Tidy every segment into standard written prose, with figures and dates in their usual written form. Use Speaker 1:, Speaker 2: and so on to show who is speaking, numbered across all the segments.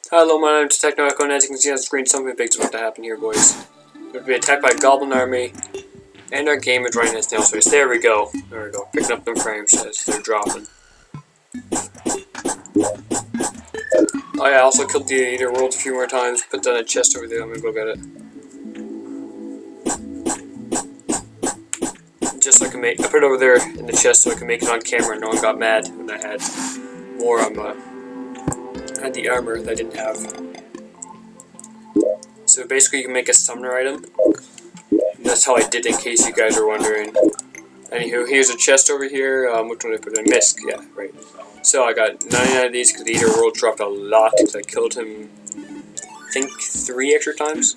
Speaker 1: Hello, my name is TheTechnoEcho, and as you can see on the screen, something big's about to happen here, boys. We're going to be attacked by a goblin army, and our game is running as snail space. There we go. There we go. Picking up them frames as they're dropping. Oh yeah, I also killed the E.8 world a few more times. Put that in a chest over there. I'm going to go get it. Just so I can make... I put it over there in the chest so I can make it on camera and no one got mad when I had more I had the armor that I didn't have. So basically you can make a summoner item. And that's how I did it, in case you guys are wondering. Anywho, here's a chest over here. Which one did I put in? Misk, yeah, right. So I got 99 of these because the E.8 world dropped a lot because I killed him, I think, 3 extra times.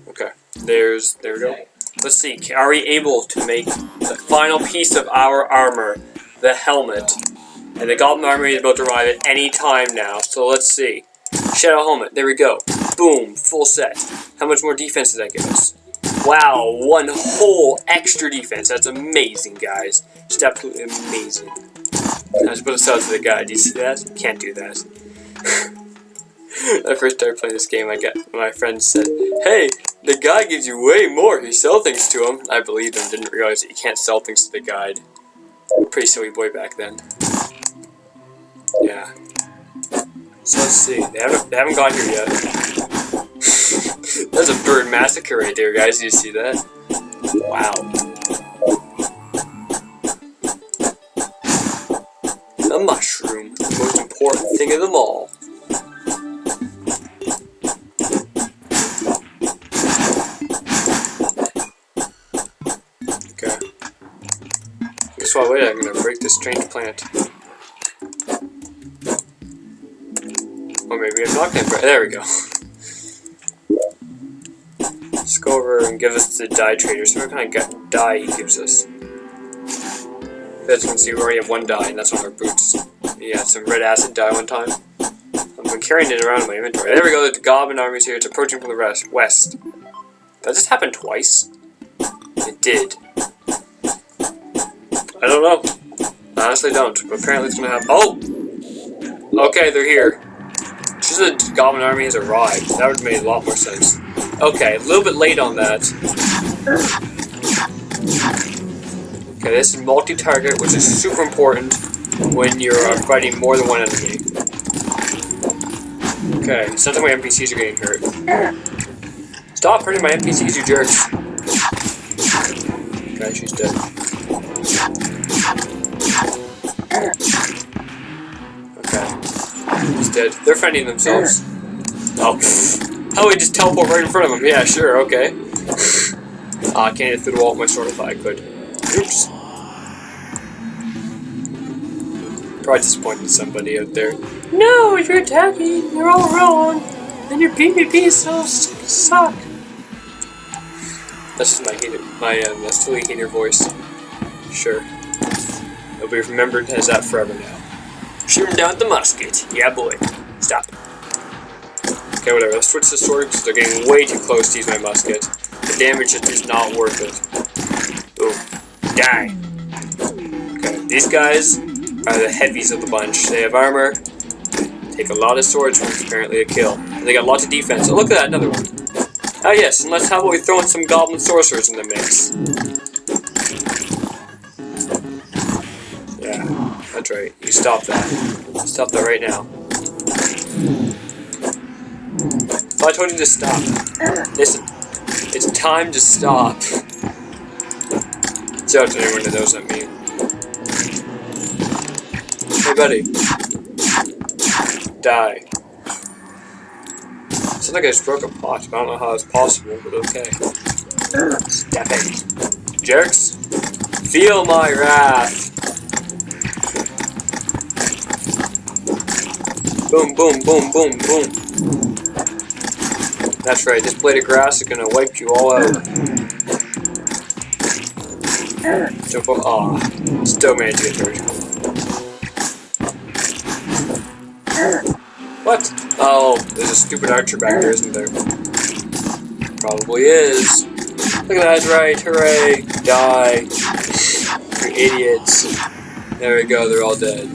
Speaker 1: Okay, there we go. Let's see, are we able to make the final piece of our armor, the helmet? And the goblin army is about to arrive at any time now, so let's see. Shadow helmet, there we go. Boom, full set. How much more defense did that give us? Wow, 1 whole extra defense. That's amazing, guys. Just absolutely amazing. I just put this out to the guy. Do you see that? Can't do that. When I first started playing this game, my friend said, "Hey, the guy gives you way more if you sell things to him." I believed him, didn't realize that you can't sell things to the guide. Pretty silly boy back then. Yeah. So let's see. They haven't got here yet. That's a bird massacre right there, guys. Do you see that? Wow. A mushroom, the most important thing of them all. Okay. Guess what? Wait, I'm gonna break this strange plant. Or maybe I'm not gonna break. There we go. Let's go over and give us the dye trader. See what kind of dye he gives us. As you can see, we already have 1 dye, and that's on our boots. We had some red acid dye one time. I've been carrying it around in my inventory. There we go, the goblin army's here. It's approaching from the west. Did that just happen twice? It did. I don't know. I honestly don't, but apparently it's gonna happen. Oh! Okay, they're here. Just the goblin army has arrived. That would have made a lot more sense. Okay, a little bit late on that. Okay, this is multi-target, which is super important when you're fighting more than one enemy. Okay, it's not that my NPCs are getting hurt. Stop hurting my NPCs, you jerks. Okay, she's dead. Okay, he's dead. They're fending themselves. Oh, how do we just teleport right in front of them? Yeah, sure, okay. I can't hit through the wall with my sword if I could. Oops. Probably disappointed somebody out there. No, you're attacking. You're all wrong. And your PvP so suck. That's just my silly hater voice. Sure. It'll be remembered as that forever now. Shoot him down with the musket. Yeah, boy. Stop. Okay, whatever. Let's switch to sword because they're getting way too close to use my musket. The damage just is not worth it. Ooh. Die. Okay, these guys are the heavies of the bunch. They have armor, take a lot of swords, which is apparently a kill. And they got lots of defense. Oh, look at that, another one. Oh yes, and how about we throw in some goblin sorcerers in the mix? Yeah, that's right. You stop that. Stop that right now. Oh, I told you to stop. Listen, it's time to stop. Shout out to anyone that knows what I mean. Hey, buddy. Die. Sounds like I just broke a pot, but I don't know how it's possible, but okay. Step it. Jerks. Feel my wrath. Boom, boom, boom, boom, boom. That's right, this blade of grass is gonna wipe you all out. Jump up. Aw. Still managed to get hurt. What? Oh, there's a stupid archer back there, isn't there? Probably is. Look at that, that's right. Hooray. Die. You idiots. There we go, they're all dead.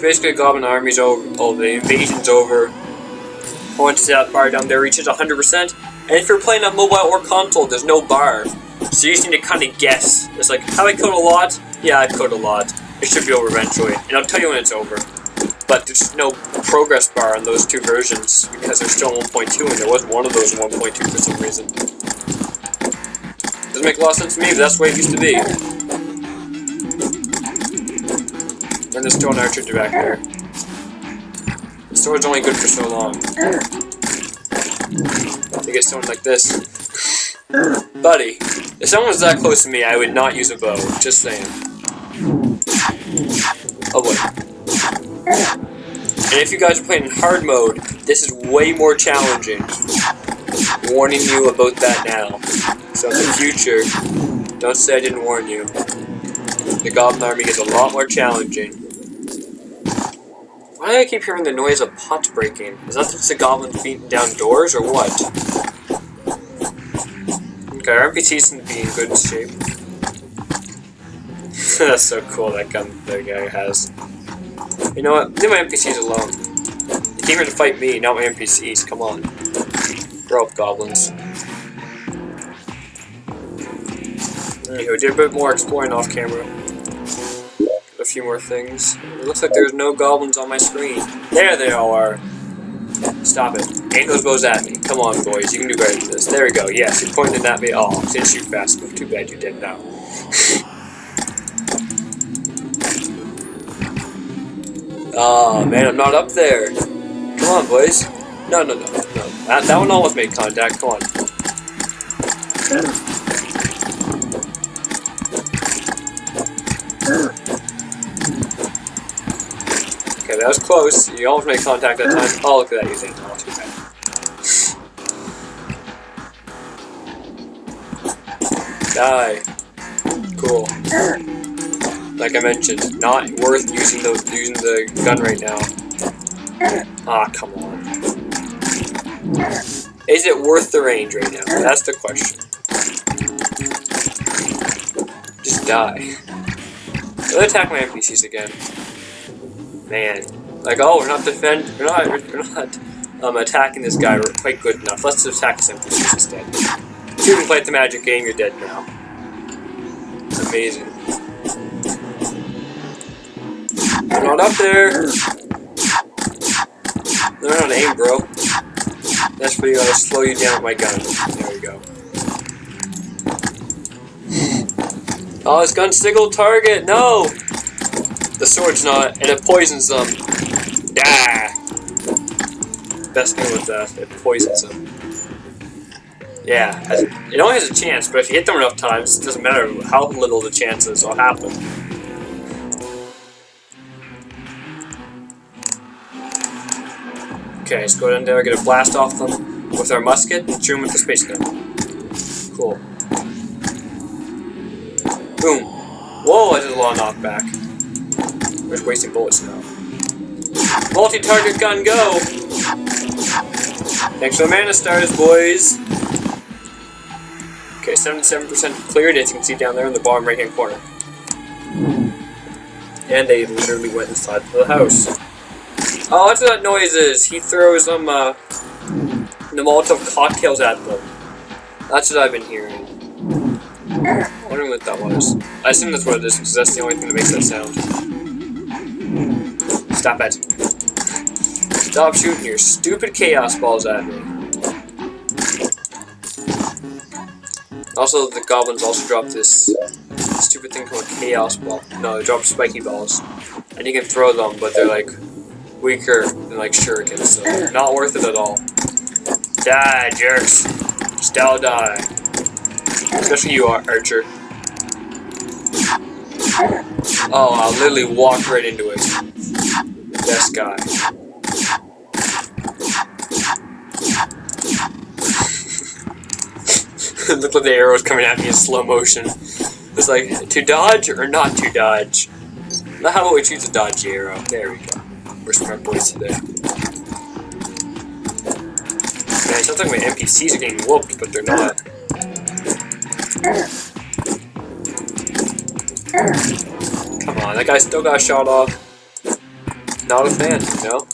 Speaker 1: basically the Goblin Army's over, the invasion's over. Once that bar down there reaches 100%, and if you're playing on mobile or console, there's no bar. So you just need to kind of guess. It's like, have I killed a lot? Yeah, I've killed a lot. It should be over eventually, and I'll tell you when it's over. But there's no progress bar on those two versions, because they're still 1.2, and there was one of those in 1.2 for some reason. Doesn't make a lot of sense to me, but that's the way it used to be. And there's still an archer back there. The sword's only good for so long. You get someone like this. Buddy, if someone was that close to me, I would not use a bow. Just saying. Oh boy. And if you guys are playing in hard mode, this is way more challenging. I'm warning you about that now. So in the future, don't say I didn't warn you. The Goblin Army gets a lot more challenging. Why do I keep hearing the noise of pots breaking? Is that just the goblins beating down doors, or what? Okay, our NPCs seem to be in good shape. That's so cool, that gun that guy has. You know what? Leave my NPCs alone. You came here to fight me, not my NPCs. Come on. Grow up, goblins. Anywho, did a bit more exploring off camera. A few more things. It looks like there's no goblins on my screen. There they all are. Stop it. Aim those bows at me. Come on, boys. You can do better than this. There we go. Yes, you're pointing at me. Oh, didn't shoot fast enough. Too bad you're dead now. Oh, man, I'm not up there. Come on, boys. No. That one almost made contact. Come on. Okay, that was close. You almost made contact that time. Oh, look at that. You think, oh, too bad. Die. Cool. Like I mentioned, not worth using the gun right now. Ah, come on. Is it worth the range right now? That's the question. Just die. Let's attack my NPCs again. Man, like, oh, we're not attacking this guy quite good enough. Let's attack his NPCs instead. If you can play the magic game, you're dead now. It's amazing. I'm not up there. Learn how to aim, bro. That's where you gotta slow you down with my gun. There we go. Oh, this gun's single target. No! The sword's not, and it poisons them. Ah! Best thing with that, it poisons them. Yeah, it only has a chance, but if you hit them enough times, it doesn't matter how little the chances will happen. Okay, let's go down there, get a blast off them with our musket, and shoot them with the space gun. Cool. Boom. Whoa, I did a lot of knockback. We're just wasting bullets now. Multi-target gun, go! Thanks for the mana stars, boys! Okay, 77% cleared, as you can see down there in the bottom right-hand corner. And they literally went inside the house. Oh, that's what that noise is. He throws them, the Molotov cocktails at them. That's what I've been hearing. I wonder what that was. I assume that's what it is, because that's the only thing that makes that sound. Stop it. Stop shooting your stupid chaos balls at me. Also, the goblins also drop this stupid thing called a chaos ball. No, they drop spiky balls. And you can throw them, but they're like weaker than like shurikens, so not worth it at all. Die, jerks. Just all die. Especially you, Archer. Oh, I'll literally walk right into it. Best guy. It looked like the arrows coming at me in slow motion. It's like, to dodge or not to dodge? Now how about we choose to dodge the arrow? There we go. We're smart boys today. Man, it sounds like my NPCs are getting whooped, but they're not. Come on, that guy still got shot off. not a fan, you know?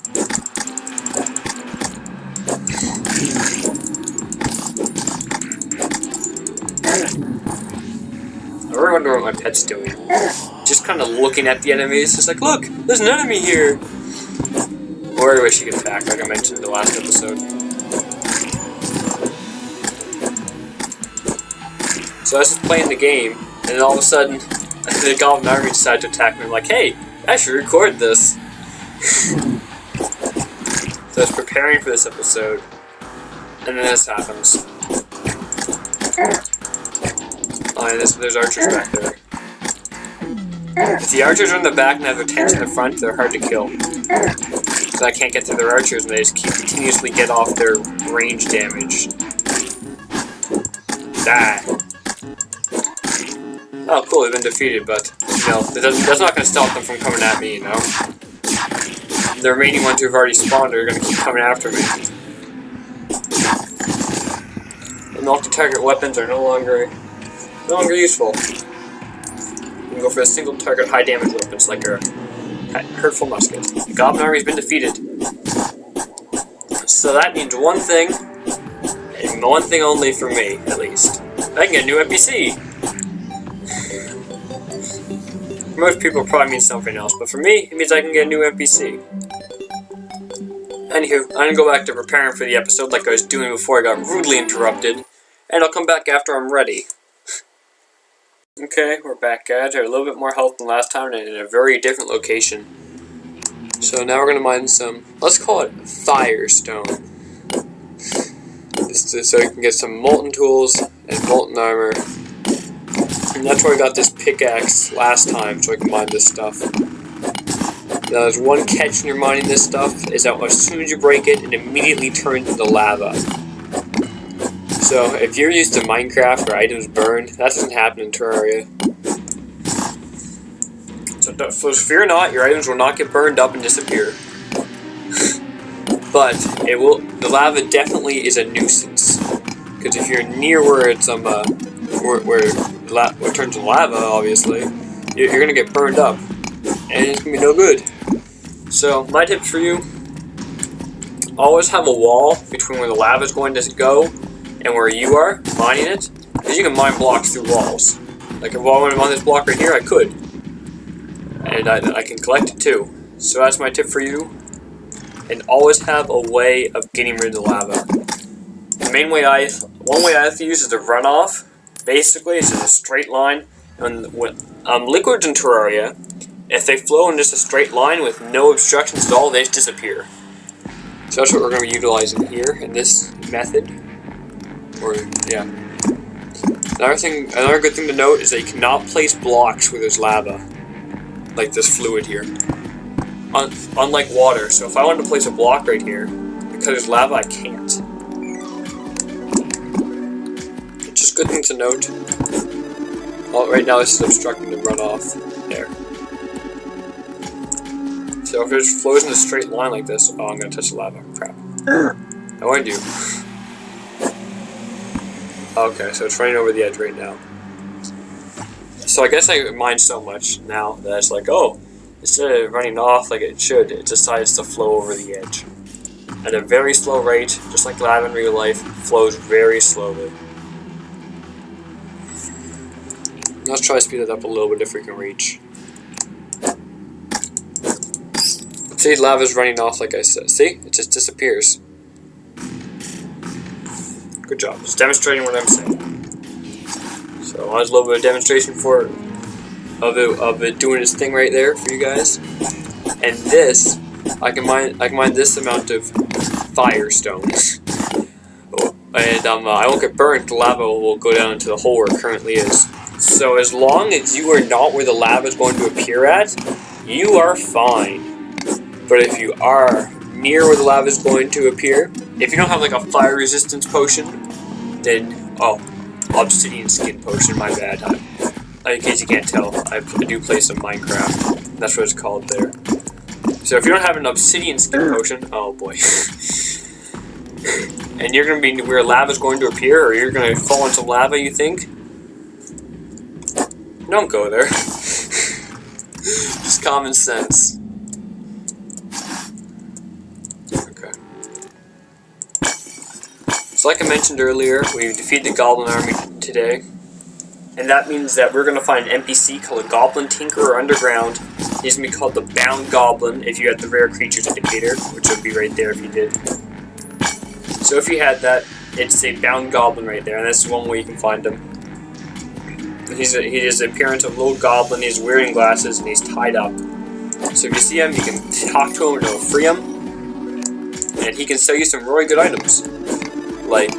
Speaker 1: I really wonder what my pet's doing. Just kind of looking at the enemies, just like, look, there's an enemy here! Or I wish he could attack, like I mentioned in the last episode. So I was just playing the game, and then all of a sudden, the Goblin Army decided to attack me. I'm like, hey, I should record this. So I was preparing for this episode, and then this happens. Oh, and there's archers back there. If the archers are in the back and have their tanks in the front, they're hard to kill. So I can't get to their archers, and they just continuously get off their range damage. Die. Oh, cool, they've been defeated, but, you know, that's not going to stop them from coming at me, you know? The remaining ones who've already spawned are going to keep coming after me. The multi-target weapons are no longer useful. You can go for a single-target high-damage weapons like a hurtful musket. The Goblin Army has been defeated. So that means one thing, and one thing only for me, at least. I can get a new NPC! For most people, it probably means something else, but for me, it means I can get a new NPC. Anywho, I'm gonna go back to preparing for the episode like I was doing before I got rudely interrupted, and I'll come back after I'm ready. Okay, we're back at it. A little bit more health than last time, and in a very different location. So now we're gonna mine some, let's call it Firestone. So you can get some molten tools and molten armor. And that's where I got this pickaxe last time, so I can mine this stuff. Now there's one catch when you're mining this stuff, is that as soon as you break it, it immediately turns into lava. So if you're used to Minecraft where items burn, that doesn't happen in Terraria. So fear not, your items will not get burned up and disappear. But the lava definitely is a nuisance. Because if you're near where it's where it turns to lava, obviously, you're gonna get burned up, and it's gonna be no good. So my tip for you: always have a wall between where the lava is going to go and where you are mining it, because you can mine blocks through walls. Like if I wanted to mine this block right here, I could, and I can collect it too. So that's my tip for you. And always have a way of getting rid of the lava. One way I have to use is the runoff. Basically, it's in a straight line. And liquids in Terraria, if they flow in just a straight line with no obstructions at all, they just disappear. So that's what we're going to be utilizing here in this method. Yeah. Another good thing to note is that you cannot place blocks where there's lava, like this fluid here. Unlike water, so if I wanted to place a block right here, because there's lava, I can't. It's just a good thing to note. Right now this is obstructing the runoff. There. So if it just flows in a straight line like this, oh, I'm gonna touch the lava. Crap. I wanted to. Okay, so it's running over the edge right now. So I guess I mind so much now that it's like, oh, instead of running off like it should, it decides to flow over the edge. At a very slow rate, just like lava in real life, flows very slowly. Let's try to speed it up a little bit if we can reach. See, lava's running off like I said. See? It just disappears. Good job. Just demonstrating what I'm saying. So I was a little bit of demonstration of it doing its thing right there for you guys. And this, I can mine this amount of Firestone. And I won't get burnt. The lava will go down into the hole where it currently is. So as long as you are not where the lava is going to appear at, you are fine. But if you are near where the lava is going to appear, if you don't have like a fire resistance potion, then obsidian skin potion. My bad. In case you can't tell, I do play some Minecraft. That's what it's called there. So if you don't have an obsidian skin potion, oh boy. And you're going to be where lava is going to appear, or you're going to fall into lava, you think? Don't go there. Just common sense. So like I mentioned earlier, we defeated the Goblin Army today. And that means that we're going to find an NPC called a Goblin Tinkerer underground. He's going to be called the Bound Goblin if you had the Rare Creatures indicator, which would be right there if you did. So if you had that, it's a Bound Goblin right there, and that's one way you can find him. He has the appearance of a little goblin, he's wearing glasses, and he's tied up. So if you see him, you can talk to him and it'll free him. And he can sell you some really good items, like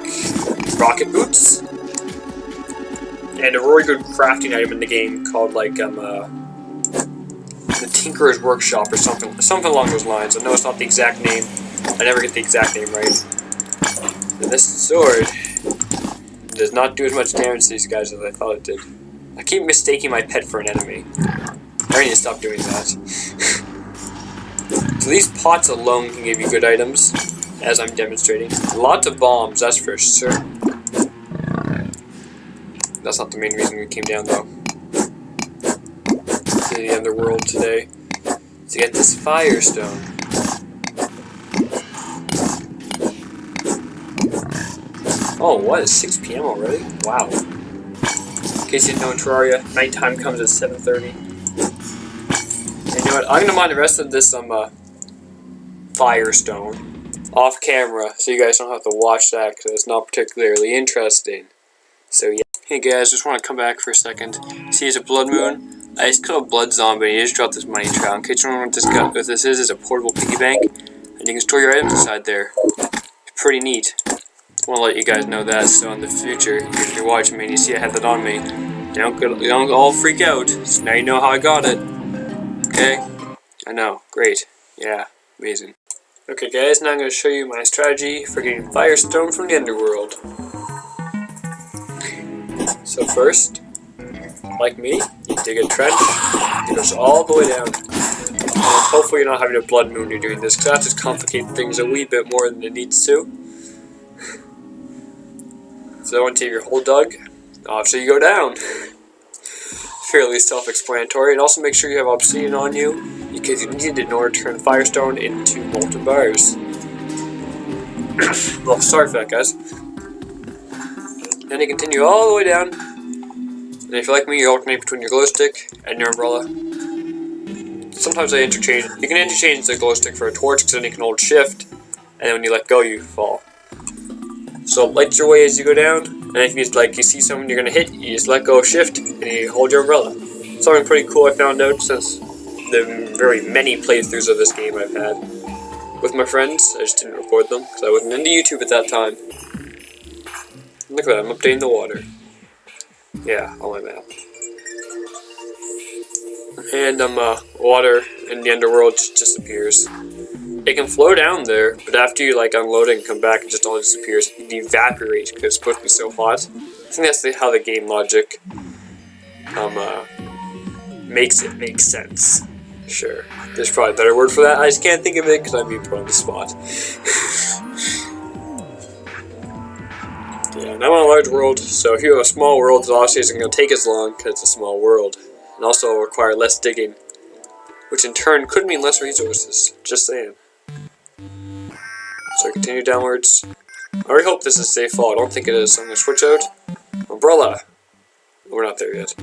Speaker 1: rocket boots, and a really good crafting item in the game called like the Tinkerer's Workshop or something along those lines. I know it's not the exact name. I never get the exact name right. And this sword does not do as much damage to these guys as I thought it did. I keep mistaking my pet for an enemy. I need to stop doing that. So these pots alone can give you good items, as I'm demonstrating. Lots of bombs, that's for sure. That's not the main reason we came down, though. To the underworld today. To get this firestone. Oh, what? It's 6 PM already? Wow. In case you didn't know, in Terraria, nighttime comes at 7:30. And you know what? I'm gonna mine the rest of this firestone off camera, so you guys don't have to watch that because it's not particularly interesting. So yeah. Hey guys, just want to come back for a second. See, it's a blood moon. I just killed a blood zombie. And you just dropped this money trail. In case you don't know what this is, it's a portable piggy bank, and you can store your items inside there. It's pretty neat. I want to let you guys know that, so in the future, if you're watching me and you see I have that on me, don't all freak out. So now you know how I got it. Okay? I know. Great. Yeah. Amazing. Okay guys, now I'm going to show you my strategy for getting firestone from the underworld. So first, like me, you dig a trench, it goes all the way down. And hopefully you're not having a blood moon when you're doing this, because that just complicates things a wee bit more than it needs to. So once you have your hole dug, obviously you go down. Fairly self-explanatory, and also make sure you have obsidian on you, because you need it in order to turn firestone into molten bars. Well, sorry for that, guys. Then you continue all the way down, and if you're like me, you alternate between your glow stick and your umbrella. Sometimes they interchange. You can interchange the glow stick for a torch, because then you can hold shift, and then when you let go, you fall. So it lights your way as you go down, and if you see someone you're gonna hit, you just let go of shift, and you hold your umbrella. Something pretty cool I found out since the very many playthroughs of this game I've had with my friends. I just didn't record them, because I wasn't into YouTube at that time. Look at that, I'm updating the water. Yeah, on my map. And water in the underworld just disappears. It can flow down there, but after you unload it and come back, it just all disappears. It evaporates because it's supposed to be so hot. I think that's how the game logic makes it make sense. Sure, there's probably a better word for that. I just can't think of it because I'm being put on the spot. Yeah, and I'm on a large world, so if you have a small world, it obviously isn't going to take as long because it's a small world. And also require less digging, which in turn could mean less resources. Just saying. So I continue downwards. I really hope this is a safe fall. I don't think it is, so I'm going to switch out. Umbrella! We're not there yet.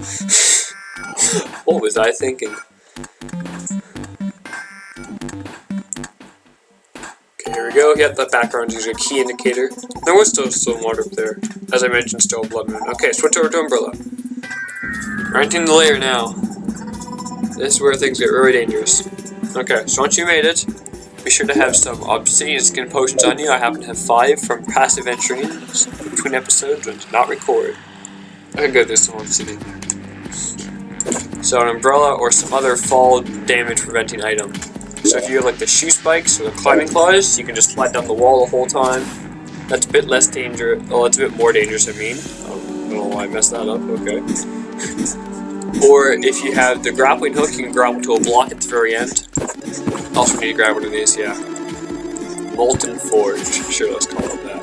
Speaker 1: What was I thinking? Okay, here we go. Yep, that background is a key indicator. There was still some water up there. As I mentioned, still a blood moon. Okay, switch over to umbrella. We're entering the layer now. This is where things get really dangerous. Okay, so once you made it, be sure to have some obsidian skin potions on you. I happen to have 5 from passive entering between episodes and did not record. I can go through some obsidian. So an umbrella or some other fall damage preventing item. So if you have the shoe spikes or the climbing claws, you can just slide down the wall the whole time. That's a bit less dangerous. Oh, it's a bit more dangerous, I mean. Oh, I don't know why I messed that up. Okay. Or if you have the grappling hook, you can grapple to a block at the very end. Also need to grab one of these, yeah. Molten Forge. Sure, let's call it that.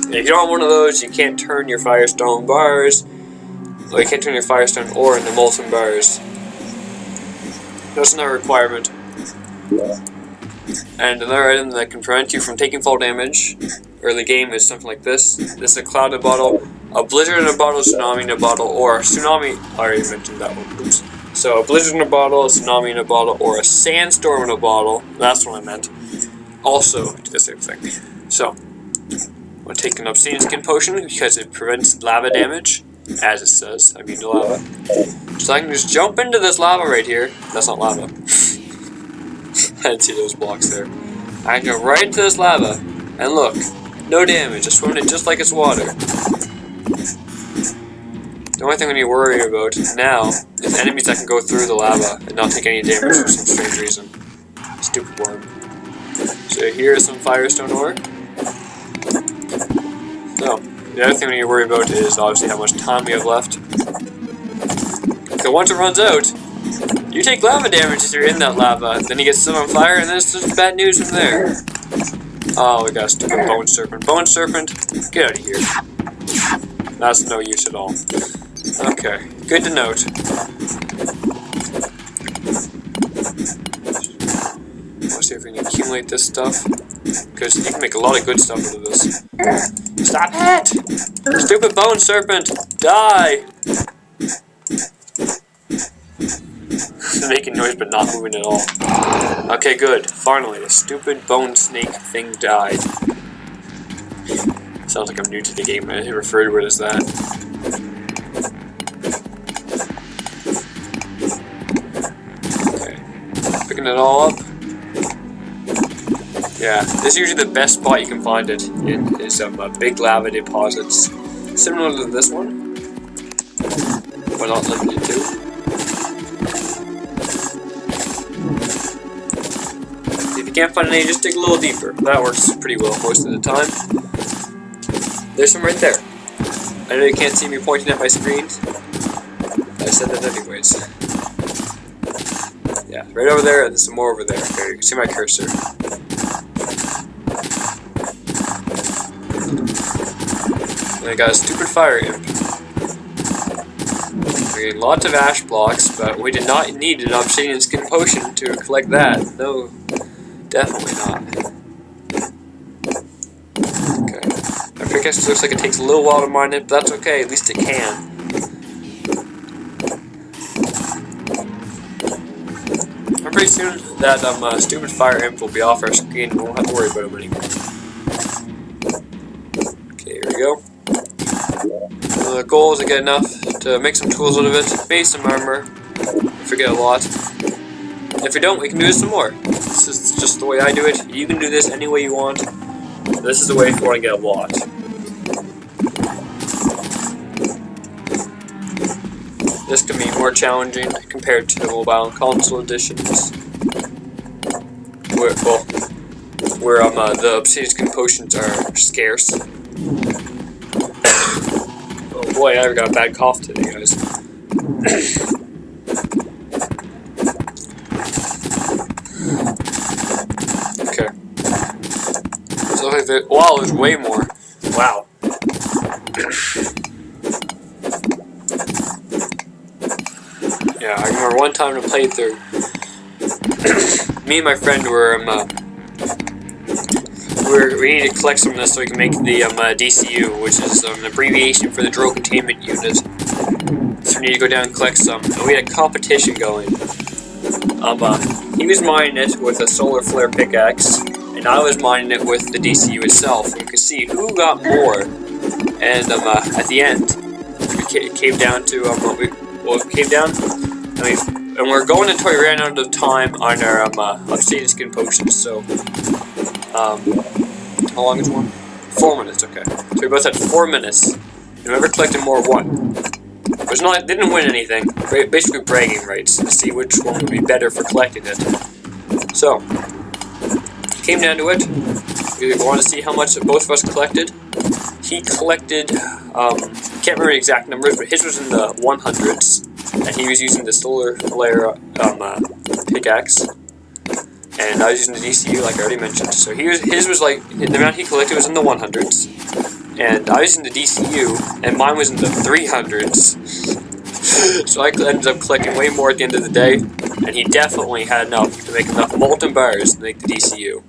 Speaker 1: And if you don't have one of those, you can't turn your firestone bars. Well, you can't turn your firestone ore into molten bars. That's not a requirement. And another item that can prevent you from taking fall damage early game is something like this. This is a cloud in a bottle, a blizzard in a bottle, a tsunami in a bottle, or a tsunami. I already mentioned that one. Oops. So a blizzard in a bottle, a tsunami in a bottle, or a sandstorm in a bottle. That's what I meant. Also do the same thing. So I'm gonna take an obsidian skin potion because it prevents lava damage, as it says. I mean the lava. So I can just jump into this lava right here. That's not lava. I didn't see those blocks there. I can go right into this lava, and look, no damage. I swim in it just like it's water. The only thing we need to worry about now is enemies that can go through the lava and not take any damage for some strange reason. Stupid worm. So here's some firestone ore. So, the other thing we need to worry about is obviously how much time we have left. Because once it runs out, you take lava damage if you're in that lava, then you get set on fire, and then it's just bad news from there. Oh, we got a stupid bone serpent. Bone serpent, get out of here. That's no use at all. Okay, good to note. Let's see if we can accumulate this stuff, because you can make a lot of good stuff out of this. Stop it! Stupid bone serpent, die! Making noise but not moving at all. Okay, good. Finally, the stupid bone snake thing died. Sounds like I'm new to the game. I refer to it as that. Okay. Picking it all up. Yeah, this is usually the best spot you can find it in is some big lava deposits. Similar to this one, but not limited to. If you can't find any, just dig a little deeper. That works pretty well most of the time. There's some right there. I know you can't see me pointing at my screen. I said that anyways. Yeah, right over there, and there's some more over there. There, you can see my cursor. And I got a stupid fire imp. We're getting lots of ash blocks, but we did not need an obsidian skin potion to collect that. No, definitely not. Okay. My pickaxe looks like it takes a little while to mine it, but that's okay, at least it can. And pretty soon, that stupid fire imp will be off our screen and we won't have to worry about him anymore. Okay, here we go. The goal is to get enough to make some tools out of it, base some armor, if we get a lot. If we don't, we can do this some more. This is just the way I do it. You can do this any way you want. This is the way if you want to get a lot. This can be more challenging compared to the mobile and console editions, where the obsidian skin potions are scarce. Oh boy, I got a bad cough today, guys. Okay. So wow, there's way more. Wow. Yeah, I remember one time I played through. Me and my friend were we need to collect some of this so we can make the DCU, which is an abbreviation for the Drill Containment Unit. So we need to go down and collect some. And we had a competition going. He was mining it with a solar flare pickaxe, and I was mining it with the DCU itself. And we could see who got more. And at the end, it came down to it came down, and we're going until we ran out of time on our obsidian skin potions. So how long is one? 4 minutes. Okay. So we both had 4 minutes. And whoever collected more won. It didn't win anything. Basically bragging rights to see which one would be better for collecting it. So came down to it. We want to see how much both of us collected. He collected, can't remember the exact numbers, but his was in the 100s, and he was using the solar flare pickaxe, and I was using the DCU, like I already mentioned. So his was like, the amount he collected was in the 100s, and I was using the DCU, and mine was in the 300s. So I ended up collecting way more at the end of the day, and he definitely had enough to make enough molten bars to make the DCU.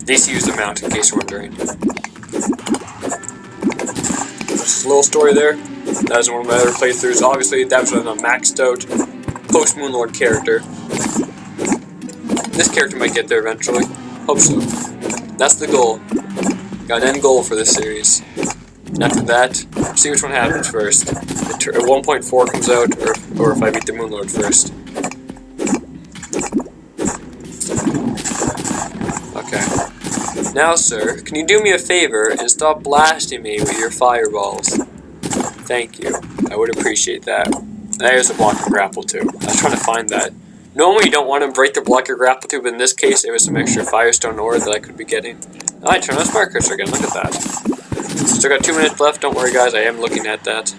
Speaker 1: DCU's the mount, in case you're wondering. Just a little story there. That was one of my other playthroughs. Obviously, that was when I'm a maxed out post-Moonlord character. This character might get there eventually. Hope so. That's the goal. Got an end goal for this series. And after that, see which one happens first. If 1.4 comes out, or if I beat the Moonlord first. Okay. Now, sir, can you do me a favor and stop blasting me with your fireballs? Thank you. I would appreciate that. There's a block and grapple too. I was trying to find that. Normally you don't want to break the block or grapple tube, but in this case it was some extra firestone ore that I could be getting. I turn on smart cursor again, look at that. Still got 2 minutes left, don't worry guys, I am looking at that.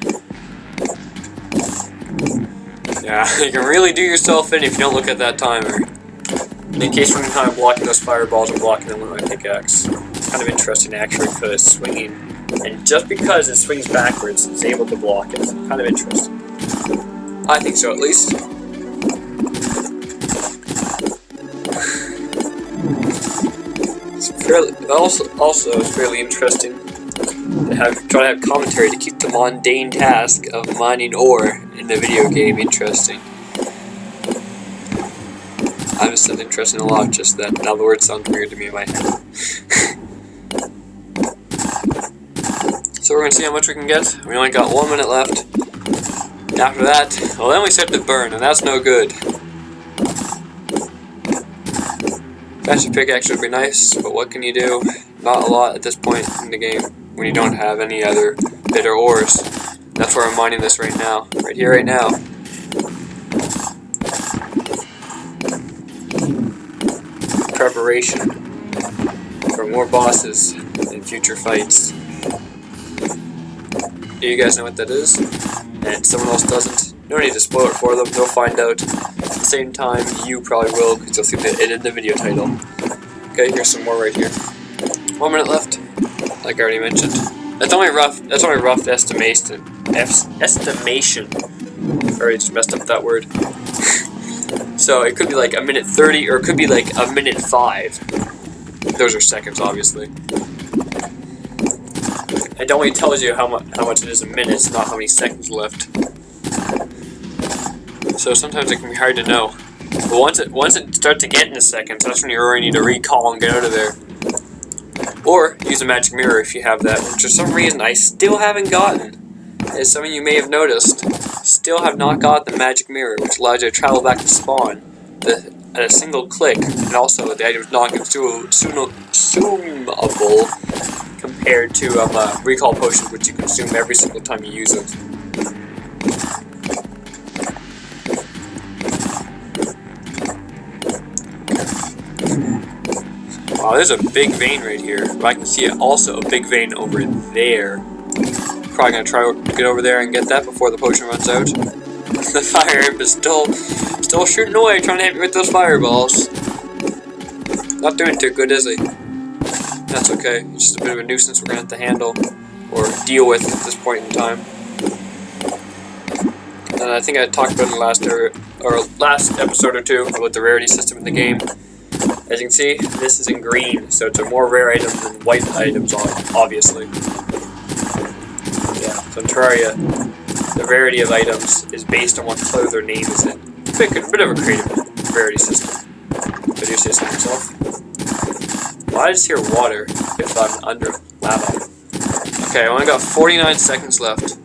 Speaker 1: Yeah, you can really do yourself in if you don't look at that timer. And in case running time, I'm blocking those fireballs and blocking them with my pickaxe. It's kind of interesting actually because it's swinging. And just because it swings backwards, it's able to block it. Kind of interesting. I think so at least. Also, it's fairly interesting to try to have commentary to keep the mundane task of mining ore in the video game interesting. I just said interesting a lot, just that now the words sound weird to me in my head. So we're gonna see how much we can get. We only got 1 minute left. After that, well then we start to burn, and that's no good. Faster pickaxe would be nice, but what can you do? Not a lot at this point in the game when you don't have any other bitter ores. That's where I'm mining this right now. Right here, right now. Preparation for more bosses in future fights. Do you guys know what that is? And someone else doesn't? No need to spoil it for them, they'll find out. At the same time, you probably will, because you'll see it in the video title. Okay, here's some more right here. 1 minute left, like I already mentioned. That's only rough estimation. I already just messed up that word. So it could be like 1:30, or it could be like 1:05. Those are seconds, obviously. It only tells you how much it is in minutes, not how many seconds left. So sometimes it can be hard to know. But once it starts to get into seconds, that's when you already need to recall and get out of there. Or use a magic mirror if you have that, which for some reason I still haven't gotten. As some of you may have noticed, still have not got the magic mirror, which allows you to travel back to spawn at a single click, and also the item is not consumable compared to recall potions, which you consume every single time you use it. Wow, there's a big vein right here, but I can see also a big vein over there. Probably gonna try to get over there and get that before the potion runs out. The fire imp is still shooting away, trying to hit me with those fireballs. Not doing too good, is he? That's okay. It's just a bit of a nuisance we're gonna have to handle or deal with at this point in time. And I think I talked about in the last episode or two about the rarity system in the game. As you can see, this is in green, so it's a more rare item than white items, obviously. Yeah, so in Terraria, the rarity of items is based on what color their name is in. A bit of a creative rarity system, if I do say so myself. Well, I just hear water if I'm under lava. Okay, I only got 49 seconds left.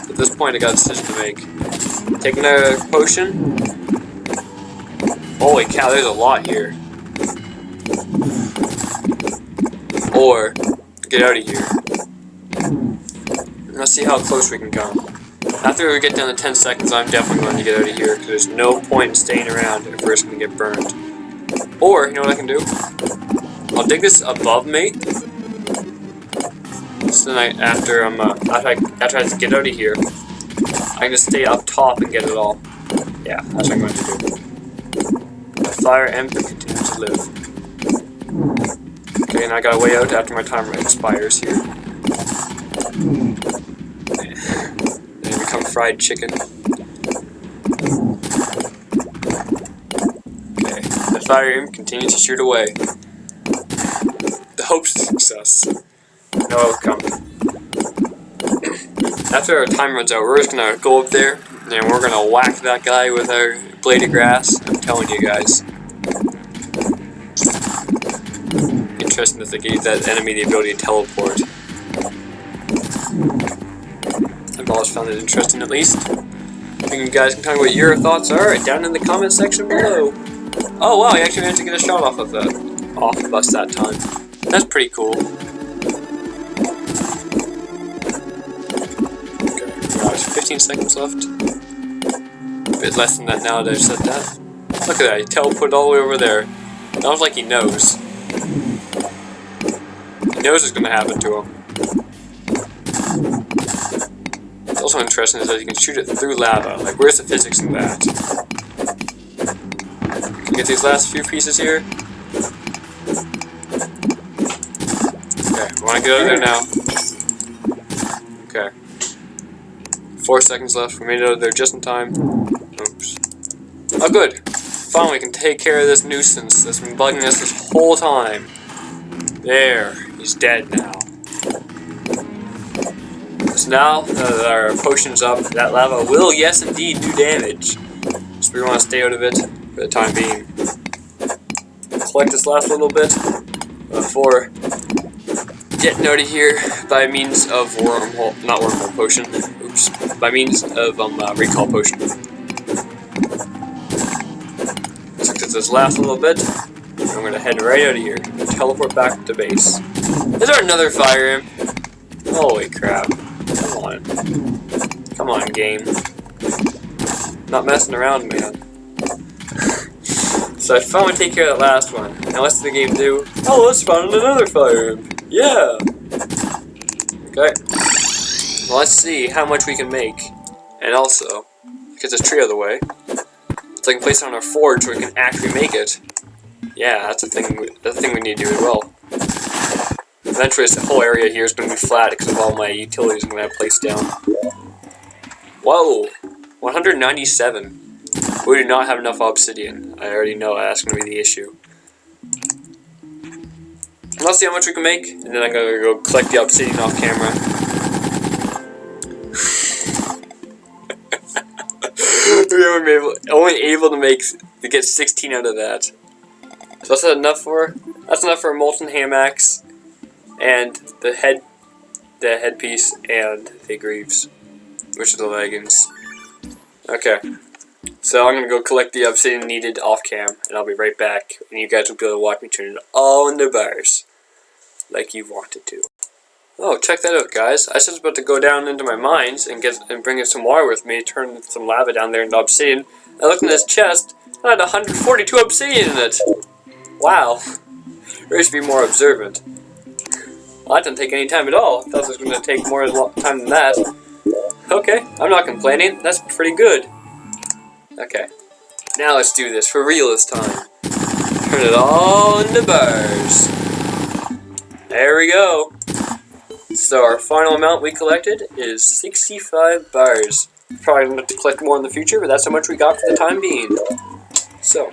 Speaker 1: At this point, I got a decision to make. Take another potion. Holy cow, there's a lot here. Or get out of here. Let's see how close we can come. After we get down to 10 seconds, I'm definitely going to get out of here, because there's no point in staying around if we're just going to get burned. Or, you know what I can do? I'll dig this above me. So then after I get out of here, I can just stay up top and get it all. Yeah, that's what I'm going to do. The fire ember continues to live. Okay, and I got a way out after my timer expires here. fried chicken. Okay, the fire imp continues to shoot away. The hopes of success. No outcome. After our time runs out, we're just gonna go up there and we're gonna whack that guy with our blade of grass. I'm telling you guys. Interesting that they gave that enemy the ability to teleport. I've always found it interesting, at least. You guys can tell me what your thoughts are down in the comment section below. Oh wow, you actually managed to get a shot off of us that time. That's pretty cool. Okay, there's 15 seconds left. A bit less than that now that I've said that. Look at that, he teleported all the way over there. Sounds like he knows. He knows what's going to happen to him. What's also interesting is that you can shoot it through lava. Like, where's the physics in that? Can we get these last few pieces here? Okay, we want to get out of there now. Okay. 4 seconds left. We made it out of there just in time. Oops. Oh, good. Finally, we can take care of this nuisance that's been bugging us this whole time. There. He's dead now. So now that our potion's up, that lava will, yes indeed, do damage. So we want to stay out of it for the time being. Collect this last little bit before getting out of here by means of not wormhole potion. Oops. By means of recall potion. So get this last little bit. I'm gonna head right out of here. Teleport back to base. Is there another fire imp? Holy crap. Come on. Come on, game. Not messing around, man. So I finally take care of that last one. Now what's the game do? Oh, let's find another fire imp. Yeah! Okay. Well, let's see how much we can make. And also, get this tree out of the way, so I can place it on our forge so we can actually make it. Yeah, that's a thing we need to do as well. Eventually, this whole area here is going to be flat because of all my utilities I'm going to have placed down. Whoa! 197. We do not have enough obsidian. I already know that's going to be the issue. Let's see how much we can make, and then I'm going to go collect the obsidian off camera. We're only able to get 16 out of that. So what's that enough for? That's enough for a molten ham axe, and the headpiece, and the greaves, which are the leggings. Okay, so I'm gonna go collect the obsidian needed off cam, and I'll be right back, and you guys will be able to watch me turn it all into bars, like you wanted to. Oh, check that out, guys! I was just about to go down into my mines and bring in some water with me, turn some lava down there into obsidian. I looked in this chest, and I had 142 obsidian in it. Wow, I should be more observant. Well, that didn't take any time at all. I thought it was going to take more time than that. Okay, I'm not complaining. That's pretty good. Okay, now let's do this for real this time. Turn it all into bars. There we go. So our final amount we collected is 65 bars. Probably going to have to collect more in the future, but that's how much we got for the time being. So,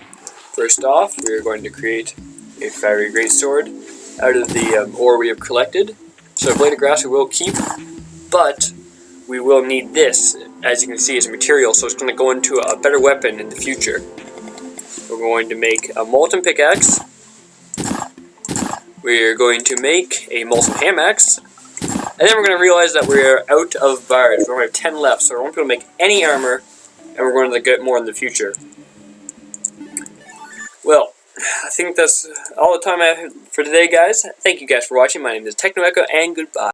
Speaker 1: first off, we are going to create a fiery greatsword out of the ore we have collected. So a blade of grass we will keep, but we will need this, as you can see, as a material, so it's going to go into a better weapon in the future. We're going to make a molten pickaxe. We're going to make a molten ham axe. And then we're going to realize that we're out of bars. We're going to have 10 left, so we won't be able to make any armor, and we're going to get more in the future. Well, I think that's all the time I have for today, guys. Thank you guys for watching. My name is TheTechnoEcho, and goodbye.